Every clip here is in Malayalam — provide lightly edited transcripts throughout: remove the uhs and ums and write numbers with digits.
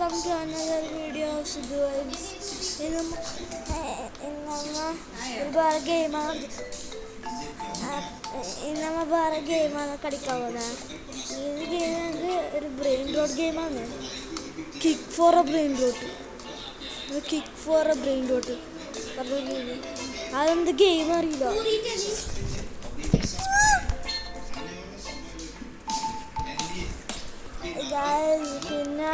welcome to another video of Sidhu Vibes. Bara game കളിക്കാൻ പോകുന്നത്. ഈ ഗെയിം ഒരു ബ്രെയിൻ റോട്ട് ഗെയിമാണ്. Kick for a brain rot അതെന്ത് ഗെയിം അറിയില്ല. പിന്നെ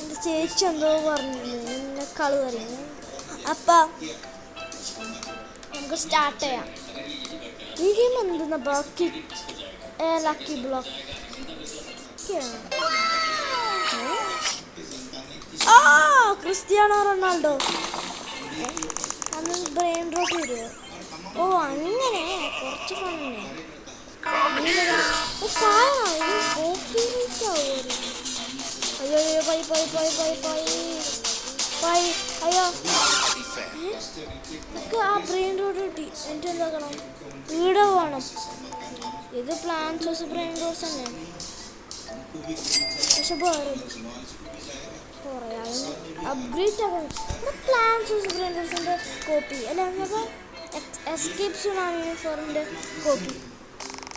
എൻ്റെ ചേച്ചി എന്തോ പറഞ്ഞില്ലേ എന്നെ കളി പറയുന്നു. അപ്പം നമുക്ക് സ്റ്റാർട്ട് ചെയ്യാം. ഈ ഗെയിം എന്തെന്നപ്പോൾ kick lucky block Cristiano Ronaldo അന്ന് ബ്രെയിൻ റോട്ട് വരുമോ? ഓ അങ്ങനെ കുറച്ച് ഫണ്ണേ. അയ്യോ അയ്യോ നമുക്ക് ആ ബ്രെയിൻ റോഡ് കിട്ടി. എന്നിട്ട് എന്താക്കണം? വീട് വേണം. ഇത് പ്ലാൻസ് ബ്രെയിൻ റോഡ്സ് തന്നെ. പക്ഷെ വേറെ കുറേ അപ്ഗ്രേഡ് ആക്കണം. പ്ലാൻസ് ബ്രെയിൻ റോഡ്സിൻ്റെ കോപ്പി അല്ല നമുക്ക് എസ്കേപ്പ് സുനാമി ഫോറിൻ്റെ കോപ്പി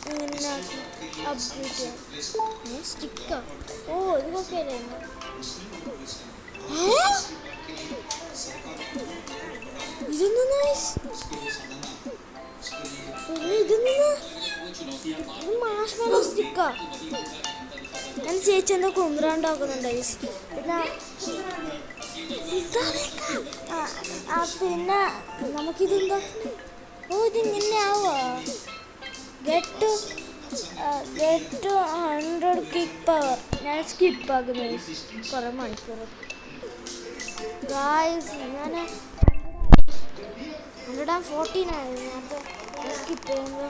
ഇങ്ങനെ അപ്ഗ്രേഡ് ചെയ്യാം. സ്റ്റിക്കർ ഓ ഇത് ഓക്കെ. ഇതൊന്നും ഇത് മാഷ്മലോ സ്റ്റിക്കർ. ഞാൻ ചേച്ചി എന്താ കൊണ്ടുവരാണ്ടാക്കുന്നുണ്ട്. പിന്നെ നമുക്കിതെന്താ ഓ ഇതിങ്ങനെ ആവുക. Get 100 kick power. ഞാൻ സ്കിപ്പ് ആക്കുന്നത് കുറേ മണിക്കൂർ. ഗായ്സ് ഞാൻ 114 ആയിരുന്നു. അപ്പോൾ സ്കിപ്പ് ചെയ്യുമ്പോൾ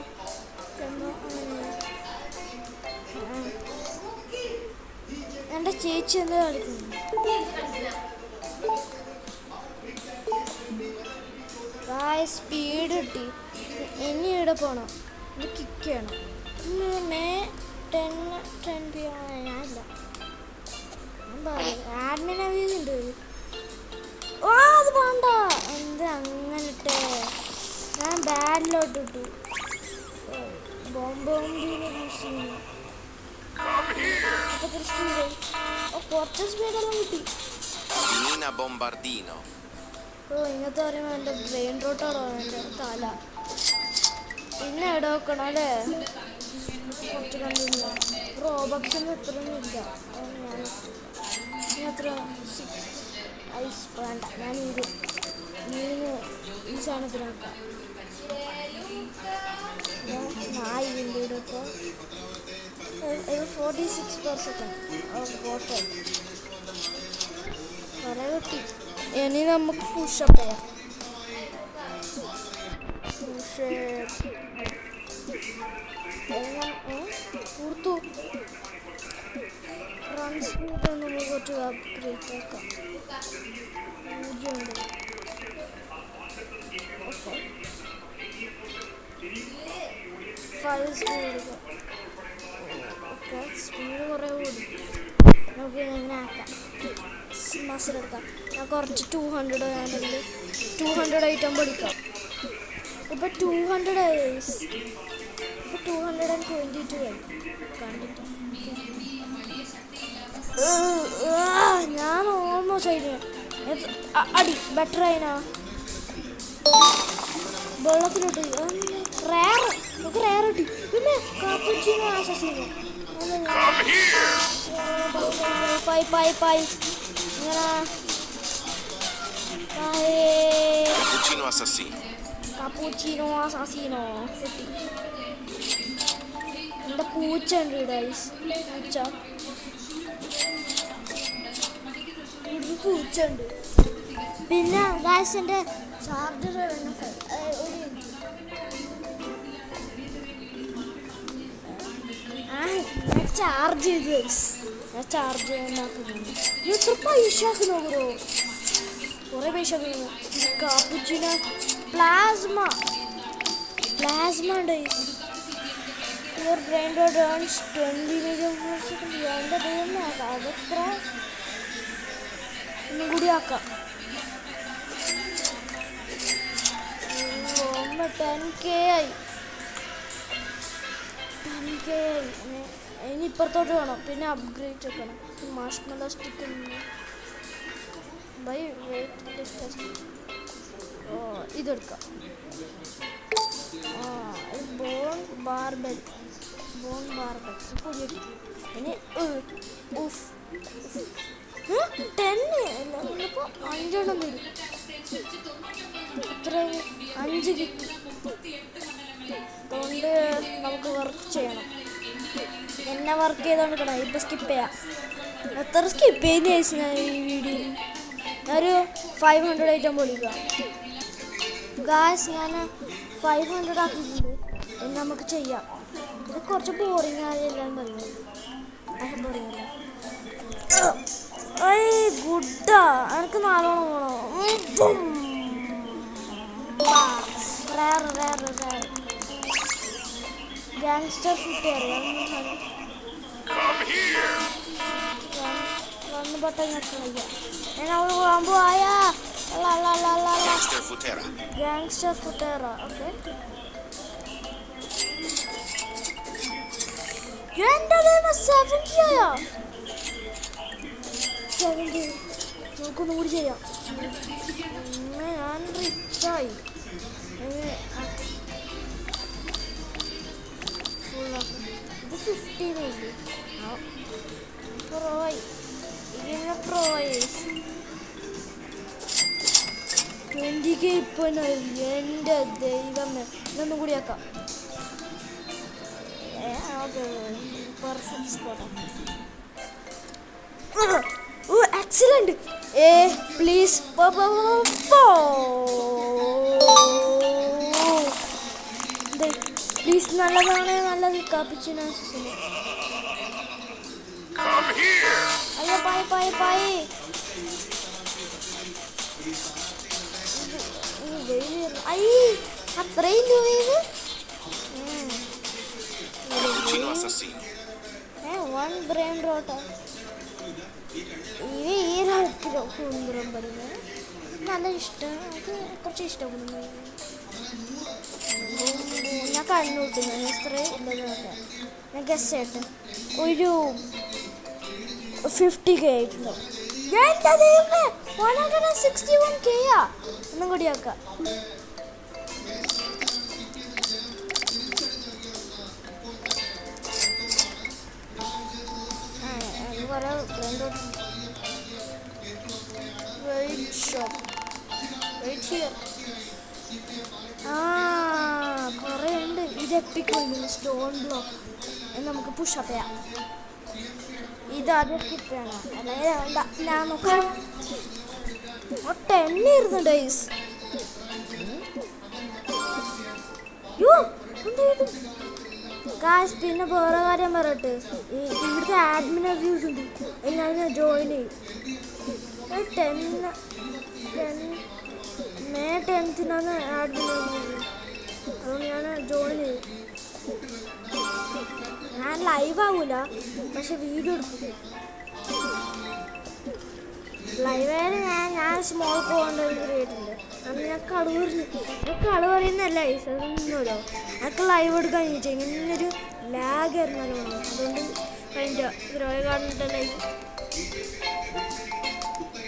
എൻ്റെ ചേച്ചി എന്താ കളിക്കുന്നു. ഗായ്സ് സ്പീഡ് കിട്ടി. ഇനി ഇവിടെ പോകണം. ഇത് കിക്ക് ചെയ്യണം. മേ 10 PM ഞാനില്ല. ആഡ്മിൻ അവീസുണ്ട്. ഓ അത് വേണ്ട. എന്ത് അങ്ങനെ ഇട്ടേ? ഞാൻ ബാഡിലോട്ട് ഇട്ടു. ബോംബിനെ യൂസ് ചെയ്യുന്നു. അപ്പോൾ സ്പീഡ് കുറച്ച് സ്പീഡെല്ലാം കിട്ടി. ഓ ഇങ്ങനത്തെ പറയുമ്പോൾ എൻ്റെ ബ്രെയിൻ റോട്ടാണോ എൻ്റെ തല. പിന്നെ എവിടെ വെക്കണം അല്ലേ? കുറച്ച് കണ്ടില്ല. റോബക്സിന് ഇത്രയൊന്നും ഇല്ല. ഞാൻ അത്ര ഐസ് വേണ്ട. ഞാൻ ഈ സാധനത്തിനാക്കാം. ഇതിൻ്റെ ഇപ്പോൾ 46% വോട്ട് കുറേ കിട്ടി. ഇനി നമുക്ക് പുഷപ്പ് ചെയ്യാം. കൊടുത്തു റൺ സ്പീഡ് നമുക്ക് കുറച്ച് അപ്ഗ്രേഡ് ആക്കാം. 0 ഉണ്ട്. ഓക്കെ 5 സ്പീഡ് എടുക്കാം. ഓക്കെ സ്പീഡ് കുറേ കൂടി. നമുക്ക് ഇങ്ങനെ ആക്കാം. മസിൽ എടുക്കാം. ഞാൻ കുറച്ച് 200 ആണെങ്കിൽ 200 ഐറ്റം പഠിക്കാം. ഇപ്പോൾ 200 ആയി. ഇപ്പോൾ 222 ആയി. കണ്ടിട്ട് ഞാൻ ഓൾമോസ്റ്റ് ആയിട്ട് അടി ബെറ്റർ ആയിനാ. വെള്ളത്തിലോട്ട് റയർ നമുക്ക് റയർ കിട്ടി. പിന്നെ കാപ്പുച്ചിനോ ആസസീനോ കാപ്പുച്ചിനോ അസാസിനോ കിട്ടി. എൻ്റെ പൂച്ച ഉണ്ട് ഇവിടെ. പൂച്ച ഉണ്ട്. പിന്നെ ഗായ്സ് എൻ്റെ ചാർജർ ചാർജ് ചെയ്ത് ഞാൻ ചാർജ് ചെയ്യാനാക്കുന്നുണ്ട്. എത്ര പൈസ ആക്കുന്നു ബ്രോ? കുറേ പൈസ ആക്കുന്നു. കാപ്പുച്ചിന പ്ലാസ്മ ഉണ്ട്. Your brain rot earns 20 million per second. അതെത്ര ഒന്നും കൂടി ആക്കാം. 10K ആയി. ഇനി ഇപ്പുറത്തോട്ട് വേണം. പിന്നെ അപ്ഗ്രേഡ് വെക്കണം. Marshmallow stick by weight lister. ഇതെടുക്കാം. ബോൺ ബാർബൽ പുതിയ. പിന്നെ 10 ഇപ്പോൾ 5 വരും. ഇത്ര 5 കിട്ടി. അതുകൊണ്ട് നമുക്ക് വർക്ക് ചെയ്യണം. എന്നെ വർക്ക് ചെയ്തോണ്ടിരിക്കണം. ഇപ്പം സ്കിപ്പ് ചെയ്യാം. എത്ര സ്കിപ്പ് ചെയ്യുന്ന ഞാൻ ഈ വീഡിയോയിൽ ഒരു 500 ഐറ്റം പൊളിക്കുക. ഗായ്സ് ഞാൻ 500 ആക്കിയിട്ടുണ്ട്. എന്ന് നമുക്ക് ചെയ്യാം. ഇത് കുറച്ച് ബോറിങ് ആയെല്ലാം പറയുന്നത്. Boring good. എനിക്ക് നാലോണം വേണോ? ഗാങ്സ്റ്റർ ഫുഡ് വന്ന് പെട്ടെന്ന് ഞാൻ അവിടെ പോകുമ്പോൾ ആയാ ഗാങ്സ്റ്റർ ഫുട്ടേറ. ഓക്കെ എൻ്റെ 70 ആയാ. 70 നമുക്കൊന്നും കൂടി ചെയ്യാം. ഞാൻ റിച്ചായി. ഇത് 15 പ്രോയ്. ഇതിന് പ്രോയ് 20K ഇപ്പൊ. എൻ്റെ ദൈവമേ. ഇതൊന്നും കൂടി ആക്കാം. ഓക്കെ പെർഫെക്റ്റ് സ്പോട്ടാണ്. എക്സലന്റ്. പ്ലീസ് പ്ലീസ് നല്ലതാണ്. നല്ലത് കാപ്പിച്ചിനോ. അയ്യോ പായി അത്രയും രൂപ. 1 ബ്രെയിൻ റോട്ട. കുന്തുറം പറയുന്നത് നല്ല ഇഷ്ടം. എനിക്ക് കുറച്ച് ഇഷ്ടപ്പെടുന്നു. ഞാൻ കണ്ണൂട്ടുന്നു. ഇത്രയും ഇല്ലെന്ന് ഞാൻ ഗസ് ആയിട്ട് ഒരു 50K ആയിട്ടുണ്ടോ. 161K ഒന്നും കൂടി ആക്കാം. കുറേ ഉണ്ട്. ഇത് എപ്പിക്കുണ്ട്. സ്റ്റോൺ ബ്ലോക്ക് നമുക്ക് പുഷപ്പ് ചെയ്യാം. ഇതാദ്യം സ്കിപ്പ് ചെയ്യണം. അതായത് ഞാൻ നോക്കാം. 10 ഇരുന്നു ഡേയ്സ്. ഗായ്സ് പിന്നെ വേറെ കാര്യം പറയട്ടെ. ഇവിടുത്തെ ആഡ്മിൻ റിവ്യൂസ് ഉണ്ട്. ഞാൻ ജോയിൻ ചെയ്യും. May 10th admin reviews. അതുകൊണ്ട് ഞാൻ ജോയിൻ ചെയ്യും. ഞാൻ ലൈവ് ആവൂല, പക്ഷെ വീഡിയോ എടുക്കും. ലൈവായാലും ഞാൻ സ്മോൾ കോണ്ടന്റ് ക്രിയേറ്റ് ഉണ്ട്. അന്ന് ഞാൻ കള് പറയുന്നല്ല അതൊന്നുമല്ലോ. എനിക്ക് ലൈവ് എടുക്കാൻ ചോദിച്ചാൽ ഇങ്ങനൊരു ലാഗ് ആയിരുന്നല്ലോ. അതുകൊണ്ട് കഴിഞ്ഞ ഗ്രോയ കാണുന്നുണ്ട് ലൈവ്.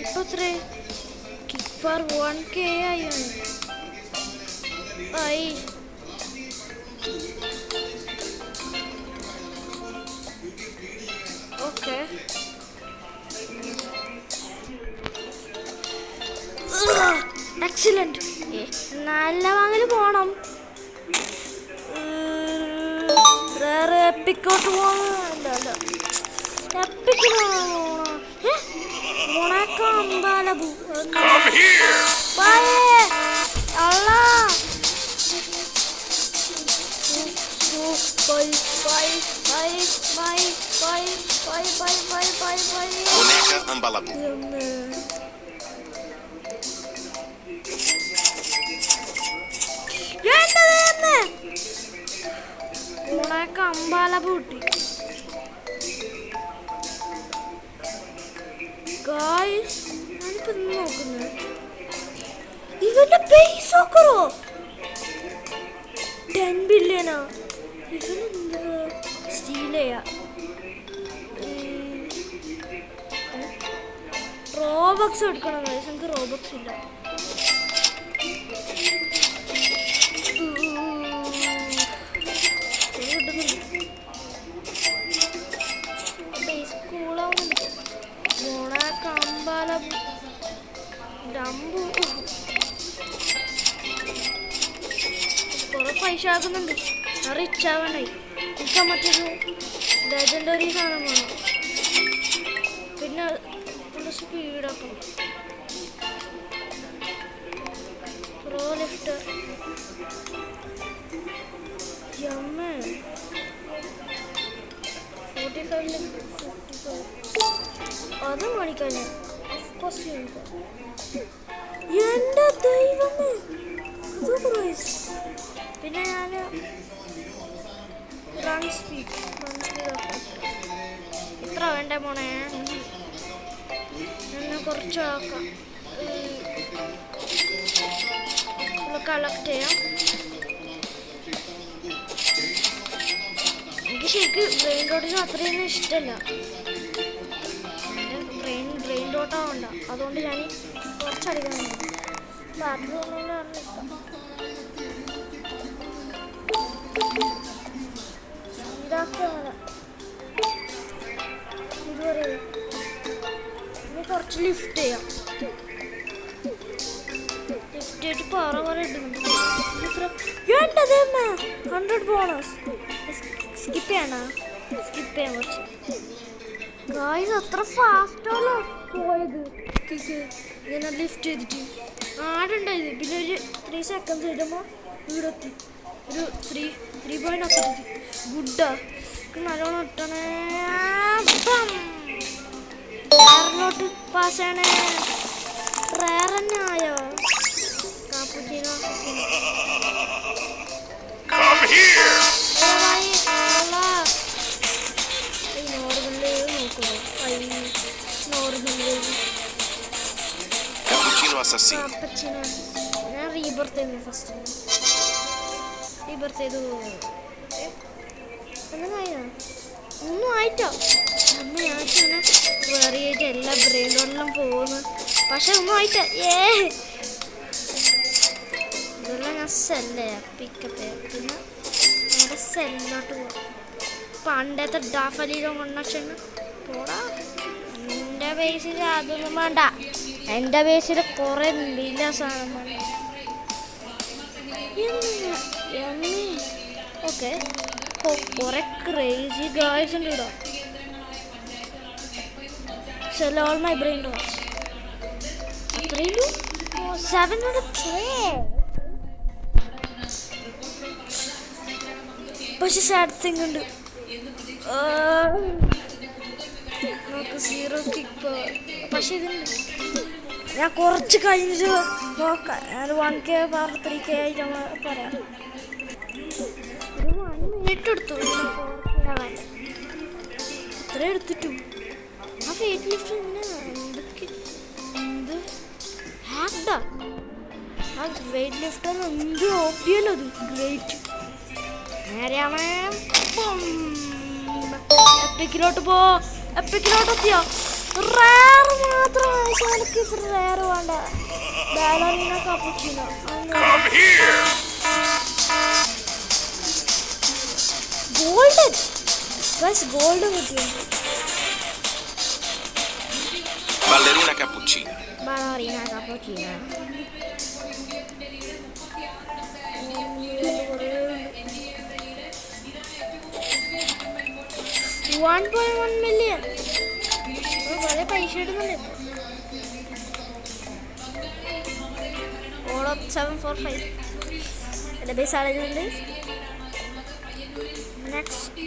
ഇപ്പൊ എത്ര കിപ്പർ 1K ആയി. Okay excellent. നല്ല വാങ്ങൽ പോണം. വേറെ എപ്പിക്കോട്ട് പോകണമല്ല. എപ്പിക്കിന് മുണക്കമ്പലബു അമ്പാല പൂട്ടി. ഗായ്സ് ഞാനിപ്പോ നോക്കുന്നത് ഇവന്റെ പൈസ നോക്കറോ 10 ബില്യണോ ഇവനെന്താ സ്റ്റീലയാ റോബക്സ് എടുക്കണം ഗൈസ് എനിക്ക് റോബക്സ് ഇല്ല കുറെ പൈസ ആകുന്നുണ്ട് റിച്ച് ആവണേ എനിക്ക് മറ്റൊരു ലെജൻഡറി സാധനം വേണം പിന്നെ സ്പീഡാക്കണം പ്രോ ലിഫ്റ്റ് യമ്മേ 45 അത് കാണിക്കാൻ എന്റെ ദൈവമേ പിന്നെ ഞാൻ റൺ സ്പീഡ് ഇത്ര വേണ്ട മോണേ എന്നെ കുറച്ചാക്കാം കളക്ട് ചെയ്യാം എനിക്ക് ശരിക്കും ബ്രെയിൻ ഡോട്ടിന് അത്രയൊന്നും ഇഷ്ടമല്ല ബ്രെയിൻ ഡോട്ടാവണ്ട അതുകൊണ്ട് ഞാൻ കുറച്ചടിക്കാൻ ബാറ്ററി ഒന്നുകൊണ്ട് ഇതുവരെ ഇനി കുറച്ച് ലിഫ്റ്റ് ചെയ്യാം ലിഫ്റ്റ് ചെയ്തിട്ട് പാറ പോലെ ഇടുന്നുണ്ട് 100 ബോണസ് സ്കിപ്പ് ചെയ്യണ സ്കിപ്പ് ചെയ്യാൻ കുറച്ച് ഗായ്സ് അത്ര ഫാസ്റ്റാണോ പോയത് ഇങ്ങനെ ലിഫ്റ്റ് ചെയ്തിട്ട് ആടുണ്ടായത് പിന്നെ ഒരു 3 സെക്കൻഡ്സ് കഴിയുമ്പോൾ ഇവിടെ എത്തി ഒരു 3.8 ഗുഡാ നല്ലോണം ഇട്ടണേ റയറിലോട്ട് പാസ് ചെയ്യണേ റയർ തന്നെ ആയോ കാപ്പുച്ചീനോ ഞാൻ റീബർത്ത് ചെയ്തു ഫസ്റ്റ് റീബർത്ത് ചെയ്തു ഒന്നും ആയിട്ടോ അമ്മയായിട്ടാണ് വേറിയായിട്ട് എല്ലാ ബ്രെയിനോടെല്ലാം പോകുന്നു പക്ഷെ ഒന്നും ആയിട്ടാ ഇതെല്ലാം ഞാൻ സെല്ലേ പിക്കപ്പ് പിന്നെ നേരെ സെല്ലിലോട്ട് പോവാം പണ്ടത്തെ ഡാഫലിയിലോ കൊണ്ടക്ഷൻ പോടാ എൻ്റെ ബേസിൽ അതൊന്നും വേണ്ട എൻ്റെ ബേസിൽ കുറേ വലിയ സാധനം വേണ്ട ഓക്കെ കുറെ ക്രേസി ഗായ്സ് ഉണ്ട് ഇവിടെ sell all my brain dots അത്രയുള്ളൂ 700k പക്ഷെ സാഡ് തിങ് ഉണ്ട് നമുക്ക് 0 കിക്ക് പക്ഷെ ഇതുണ്ട് ഞാൻ കുറച്ച് കഴിഞ്ഞിട്ട് നോക്കാം ഞാൻ 1k 3k ആയിട്ട് പറയാം ഒരു 1 മിനിറ്റ് എടുത്തു ഇത്ര എടുത്തിട്ടു ആ വെയിറ്റ് ലിഫ്റ്റ് ഇങ്ങനെ എന്തൊക്കെ എന്ത് ഹാക്ഡാ ആ വെയിറ്റ് ലിഫ്റ്റ് എന്ത് ഓപ്പിയല്ലോ അത് ഗ്രേറ്റ് നേരെ എപ്പിക്കിലോട്ട് പോ എപ്പിക്കിലോട്ട് എത്തിയോ റയർ മാത്രം എനിക്ക് റയർ വേണ്ട ബാലറിന കാപ്പുച്ചിനോ ഗോൾഡൻ ബസ് ഗോൾഡൻ കിട്ടിയോ ballerina cappuccina. Ballerina cappuccina. 1.1 million. വളരെ പൈസ ഇടുന്നുണ്ട് ഓളോ 745 എൻ്റെ ബേസ് ആളുകളുണ്ട് നെക്സ്റ്റ്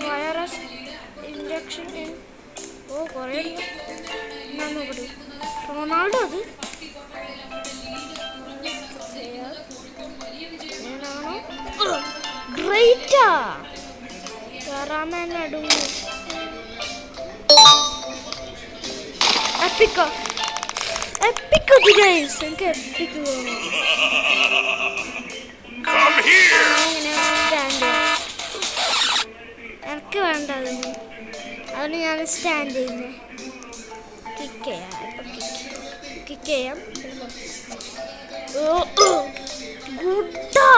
വൈറസ് ഇൻജെക്ഷൻ ഓ കുറേ ഞാൻ നോക്കട്ടെ റൊണാൾഡോ അത് ഞാനാണോ ഗ്രേറ്റാ കയറാൻ തന്നെ അടുങ്ങി എപ്പിക്കോ എപ്പിക്കോ ഗൈസ് എനിക്ക് എപ്പിക്ക് വേണം. എങ്ങനെ സ്റ്റാൻഡ് എനിക്ക് വേണ്ട അതുകൊണ്ട് ഞാൻ സ്റ്റാൻഡ് ചെയ്യുന്നത് കിക്ക് ചെയ്യാം. കിക്ക് ചെയ്യാം. ഗുഡാ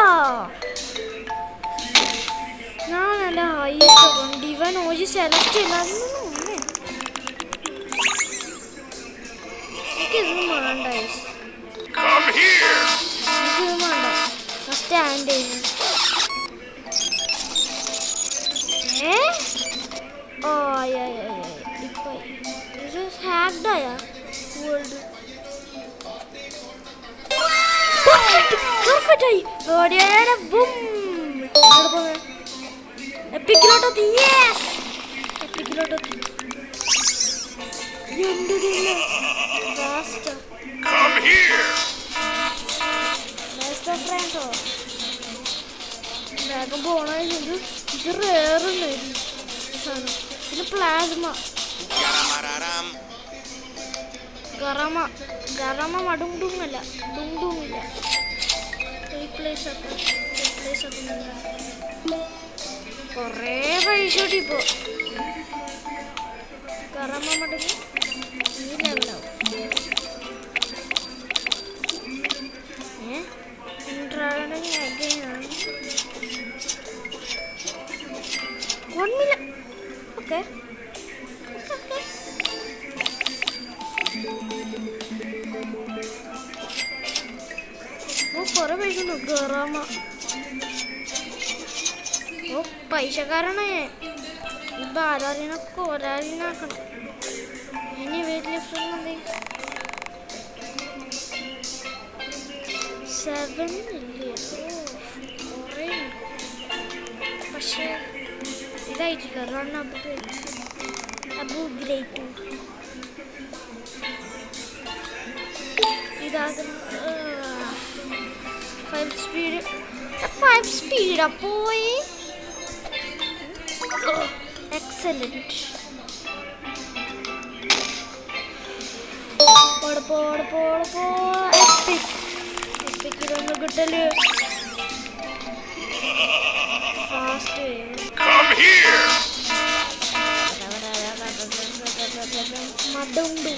ഞാൻ നല്ല ഹൈറ്റ് കൊണ്ട് ഇവൻ ഒരു സെലക്ട് ചെയ്യണമെന്ന് എനിക്കിതൊന്നും വേണ്ട. എനിക്കിതൊന്നും വേണ്ട. സ്റ്റാൻഡ് ചെയ്യുന്നു. ഓ ഇപ്പൊ ഇത് ഹാക്ഡായ വേൾഡ് പെർഫെക്റ്റ് ആയി. ഓടിയാണ് ബൂം. എപ്പിക്കിലോട്ടെത്തി. യെസ് എപ്പിക്കിലോട്ടെത്തി. എന്തിനാ ഫാസ്റ്റ് ബെസ്റ്റ് ഫ്രണ്ടോ വേഗം പോണ. ഇത് റേറുണ്ട് സാധനം. പിന്നെ പ്ലാസ്മ ഗറമ മടുങ്ടുങ്ങല്ല ഡുങ്ടുങ്ങില്ല. റീപ്ലേസ് ആക്കുന്നില്ല. കുറേ പൈസ കൂടി ഇപ്പോൾ ഗറമ മടുങ്ങി ഈ ലെവലാവും. അഗൈനാണ് 1 million. ഓക്കെ കുറേ പൈസ ഉണ്ട്. ഗറാമ പൈസക്കാരാണ്. ഇപ്പം ആരാധനൊക്കെ ഒരാളിനാക്കണം. ഇനി വെയിറ്റ് ലിഫ്റ്റ് മതി. 7 ഇല്ലേ? കുറേ പക്ഷേ ഇതായിട്ടില്ല. റൺ അപ്ഗ്രേഡ് ഇതാകുന്ന 5 സ്പീഡാ പോയി. എക്സലന്റ്. എപ്പിക്കിലൊന്നും കിട്ടല് ഫാസ്റ്റ് മടുണ്ട്.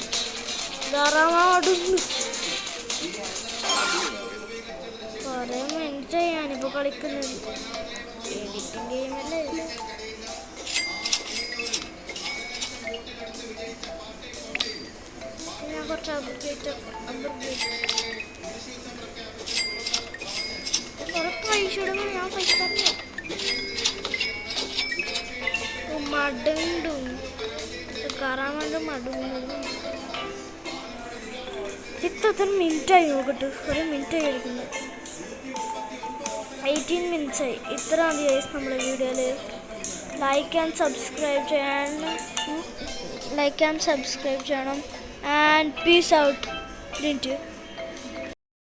ധാരാളടുണ്ട്. കുറേ മിനിറ്റ് ഞാനിപ്പോൾ കളിക്കുന്നത്. എഡിറ്റിംഗ് ഗെയിമല്ലേ. ഞാൻ കുറച്ച് അപ്ഗ്രേഡ് കുറെ പൈസ ഇടുമ്പോൾ ഞാൻ പൈസ തരണേ. മടുണ്ടും കയറാൻ വേണ്ടി മടുങ്ങും. ഇത്ര മിനിറ്റായി നോക്കട്ടെ. ഒരു മിനിറ്റ് കളിക്കുന്നത് 18 minutes ആയി. ഇത്ര മതി നമ്മുടെ വീഡിയോയിൽ. ലൈക്ക് ആൻഡ് സബ്സ്ക്രൈബ് ചെയ്യണം. And peace out.